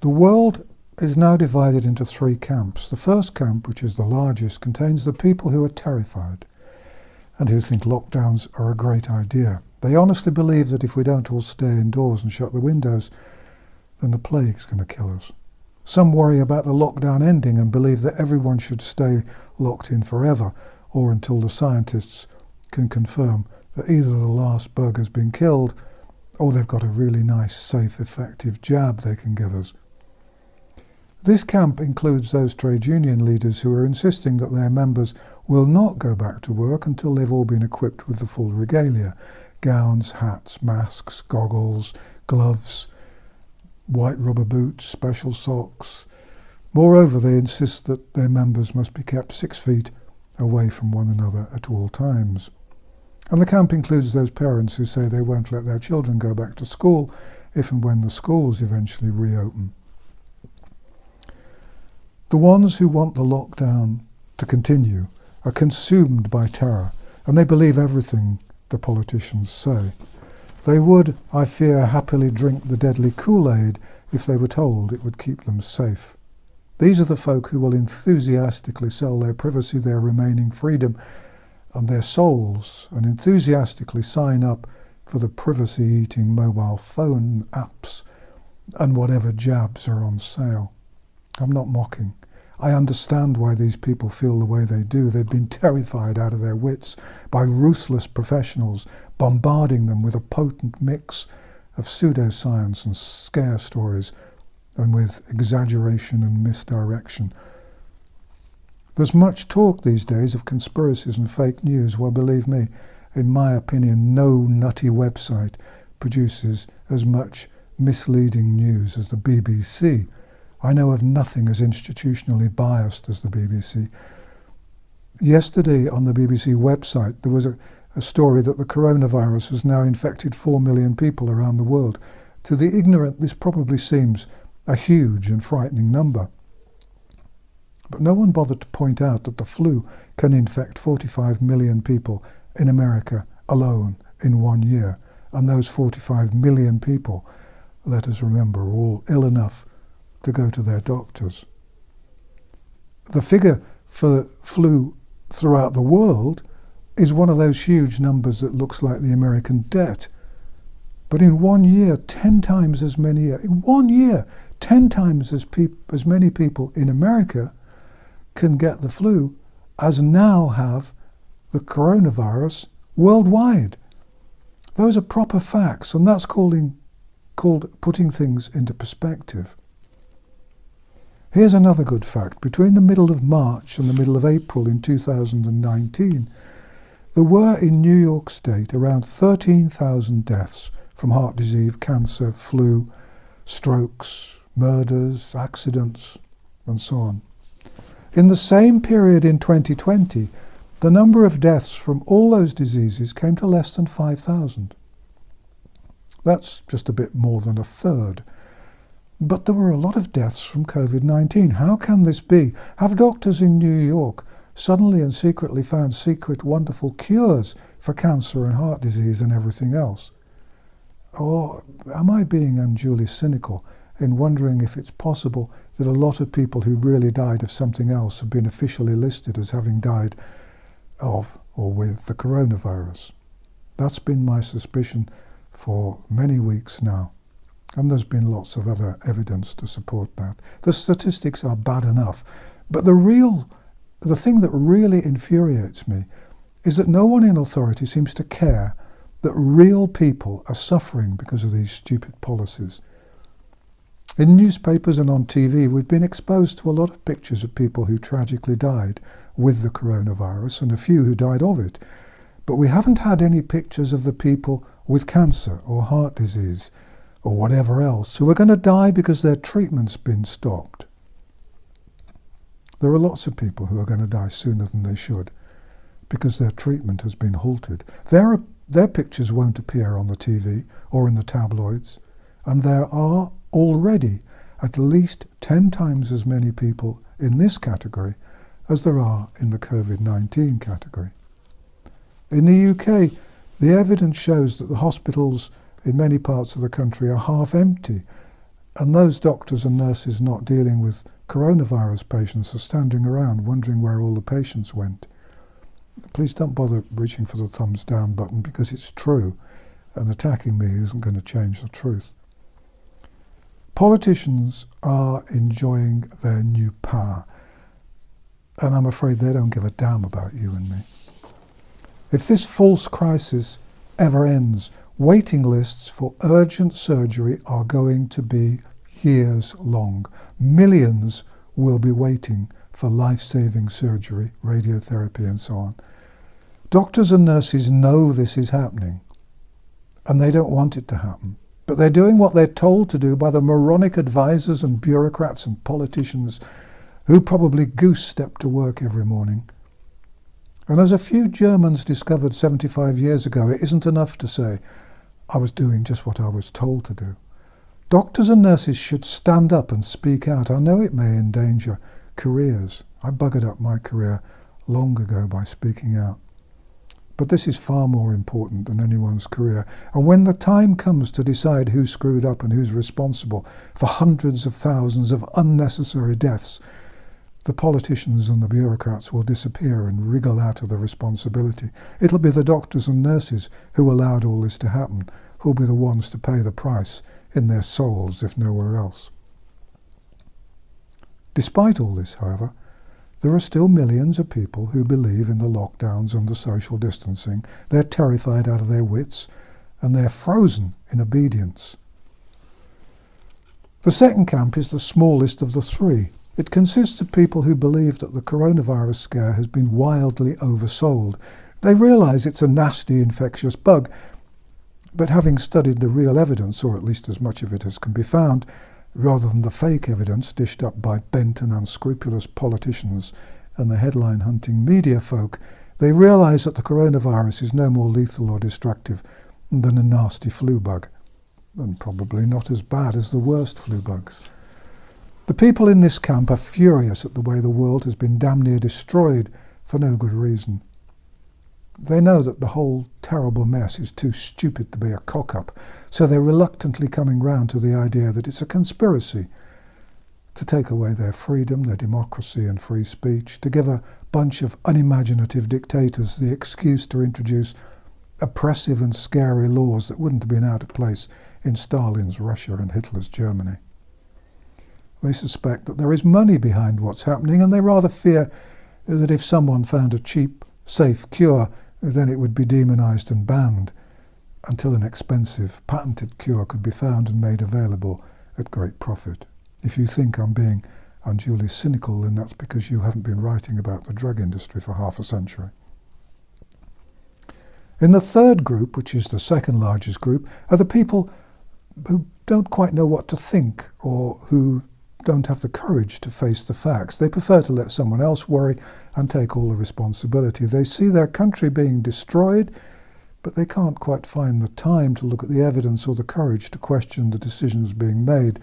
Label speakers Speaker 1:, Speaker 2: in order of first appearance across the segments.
Speaker 1: The world is now divided into three camps. The first camp, which is the largest, contains the people who are terrified and who think lockdowns are a great idea. They honestly believe that if we don't all stay indoors and shut the windows, then the plague's going to kill us. Some worry about the lockdown ending and believe that everyone should stay locked in forever, or until the scientists can confirm that either the last bug has been killed or they've got a really nice, safe, effective jab they can give us. This camp includes those trade union leaders who are insisting that their members will not go back to work until they've all been equipped with the full regalia: gowns, hats, masks, goggles, gloves, white rubber boots, special socks. Moreover, they insist that their members must be kept 6 feet away from one another at all times. And the camp includes those parents who say they won't let their children go back to school if and when the schools eventually reopen. The ones who want the lockdown to continue are consumed by terror, and they believe everything the politicians say. They would, I fear, happily drink the deadly Kool-Aid if they were told it would keep them safe. These are the folk who will enthusiastically sell their privacy, their remaining freedom, and their souls, and enthusiastically sign up for the privacy-eating mobile phone apps and whatever jabs are on sale. I'm not mocking. I understand why these people feel the way they do. They've been terrified out of their wits by ruthless professionals bombarding them with a potent mix of pseudoscience and scare stories, and with exaggeration and misdirection. There's much talk these days of conspiracies and fake news. Well, believe me, in my opinion, no nutty website produces as much misleading news as the BBC. I know of nothing as institutionally biased as the BBC. Yesterday on the BBC website there was a story that the coronavirus has now infected 4 million people around the world. To the ignorant, this probably seems a huge and frightening number. But no one bothered to point out that the flu can infect 45 million people in America alone in 1 year. And those 45 million people, let us remember, are all ill enough to go to their doctors. The figure for flu throughout the world is one of those huge numbers that looks like the American debt. But in 1 year, 10 times as many, in 1 year, 10 times as many people in America can get the flu as now have the coronavirus worldwide. Those are proper facts, and that's called putting things into perspective. Here's another good fact. Between the middle of March and the middle of April in 2019, there were in New York State around 13,000 deaths from heart disease, cancer, flu, strokes, murders, accidents, and so on. In the same period in 2020, the number of deaths from all those diseases came to less than 5,000. That's just a bit more than a third. But there were a lot of deaths from COVID-19. How can this be? Have doctors in New York suddenly and secretly found secret wonderful cures for cancer and heart disease and everything else? Or am I being unduly cynical in wondering if it's possible that a lot of people who really died of something else have been officially listed as having died of or with the coronavirus? That's been my suspicion for many weeks now. And there's been lots of other evidence to support that. The statistics are bad enough, but the thing that really infuriates me is that no one in authority seems to care that real people are suffering because of these stupid policies. In newspapers and on TV, we've been exposed to a lot of pictures of people who tragically died with the coronavirus and a few who died of it. But we haven't had any pictures of the people with cancer or heart disease or whatever else who are going to die because their treatment's been stopped. There are lots of people who are going to die sooner than they should because their treatment has been halted. Their pictures won't appear on the TV or in the tabloids, and there are already at least 10 times as many people in this category as there are in the COVID-19 category. In the UK, the evidence shows that the hospitals in many parts of the country are half empty, And those doctors and nurses not dealing with coronavirus patients are standing around wondering where all the patients went. Please don't bother reaching for the thumbs down button, because it's true, and attacking me isn't going to change the truth. Politicians are enjoying their new power, and I'm afraid they don't give a damn about you and me. If this false crisis ever ends, waiting lists for urgent surgery are going to be years long. Millions will be waiting for life-saving surgery, radiotherapy and so on. Doctors and nurses know this is happening, and they don't want it to happen. But they're doing what they're told to do by the moronic advisors and bureaucrats and politicians who probably goose-step to work every morning. And as a few Germans discovered 75 years ago, it isn't enough to say, I was doing just what I was told to do. Doctors and nurses should stand up and speak out. I know it may endanger careers. I buggered up my career long ago by speaking out. But this is far more important than anyone's career. And when the time comes to decide who screwed up and who's responsible for hundreds of thousands of unnecessary deaths, the politicians and the bureaucrats will disappear and wriggle out of the responsibility. It'll be the doctors and nurses who allowed all this to happen, who'll be the ones to pay the price in their souls, if nowhere else. Despite all this, however, there are still millions of people who believe in the lockdowns and the social distancing. They're terrified out of their wits, and they're frozen in obedience. The second camp is the smallest of the three. It consists of people who believe that the coronavirus scare has been wildly oversold. They realise it's a nasty infectious bug, but having studied the real evidence, or at least as much of it as can be found, rather than the fake evidence dished up by bent and unscrupulous politicians and the headline-hunting media folk, they realise that the coronavirus is no more lethal or destructive than a nasty flu bug, and probably not as bad as the worst flu bugs. The people in this camp are furious at the way the world has been damn near destroyed for no good reason. They know that the whole terrible mess is too stupid to be a cock-up, so they're reluctantly coming round to the idea that it's a conspiracy to take away their freedom, their democracy and free speech, to give a bunch of unimaginative dictators the excuse to introduce oppressive and scary laws that wouldn't have been out of place in Stalin's Russia and Hitler's Germany. They suspect that there is money behind what's happening, and they rather fear that if someone found a cheap, safe cure, then it would be demonized and banned until an expensive, patented cure could be found and made available at great profit. If you think I'm being unduly cynical, then that's because you haven't been writing about the drug industry for half a century. In the third group, which is the second largest group, are the people who don't quite know what to think, or who don't have the courage to face the facts. They prefer to let someone else worry and take all the responsibility. They see their country being destroyed, but they can't quite find the time to look at the evidence or the courage to question the decisions being made.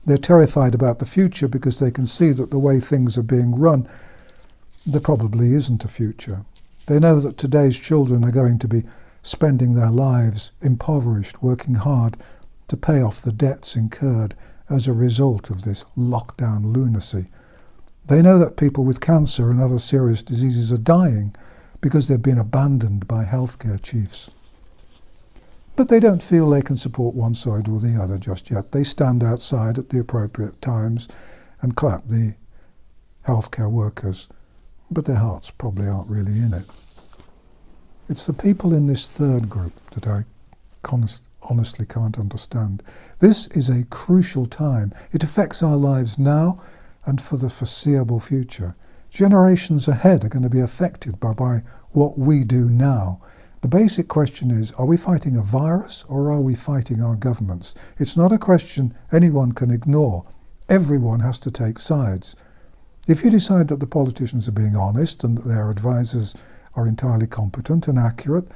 Speaker 1: They're terrified about the future because they can see that the way things are being run, there probably isn't a future. They know that today's children are going to be spending their lives impoverished, working hard to pay off the debts incurred as a result of this lockdown lunacy. They know that people with cancer and other serious diseases are dying because they've been abandoned by healthcare chiefs. But they don't feel they can support one side or the other just yet. They stand outside at the appropriate times and clap the healthcare workers, but their hearts probably aren't really in it. It's the people in this third group that I honestly can't understand. This is a crucial time. It affects our lives now and for the foreseeable future. Generations ahead are going to be affected by what we do now. The basic question is, are we fighting a virus or are we fighting our governments? It's not a question anyone can ignore. Everyone has to take sides. If you decide that the politicians are being honest and that their advisors are entirely competent and accurate,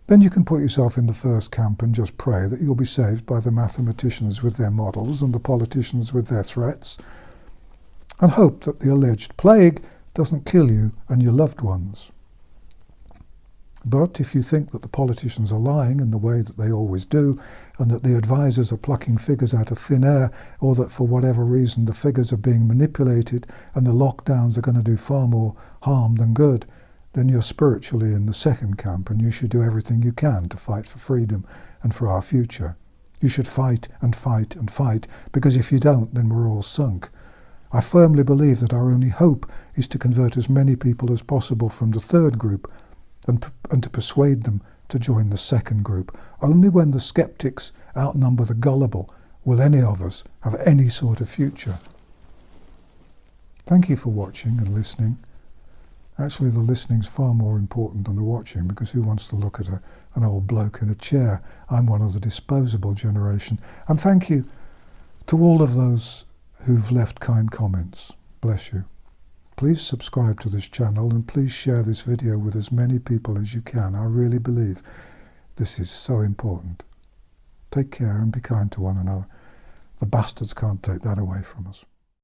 Speaker 1: then you can put yourself in the first camp and just pray that you'll be saved by the mathematicians with their models and the politicians with their threats, and hope that the alleged plague doesn't kill you and your loved ones. But if you think that the politicians are lying in the way that they always do, and that the advisors are plucking figures out of thin air, or that for whatever reason the figures are being manipulated and the lockdowns are going to do far more harm than good, then you're spiritually in the second camp, and you should do everything you can to fight for freedom and for our future. You should fight and fight and fight, because if you don't, then we're all sunk. I firmly believe that our only hope is to convert as many people as possible from the third group and to persuade them to join the second group. Only when the skeptics outnumber the gullible will any of us have any sort of future. Thank you for watching and listening. Actually, the listening's far more important than the watching, because who wants to look at an old bloke in a chair? I'm one of the disposable generation. And thank you to all of those who've left kind comments. Bless you. Please subscribe to this channel, and please share this video with as many people as you can. I really believe this is so important. Take care and be kind to one another. The bastards can't take that away from us.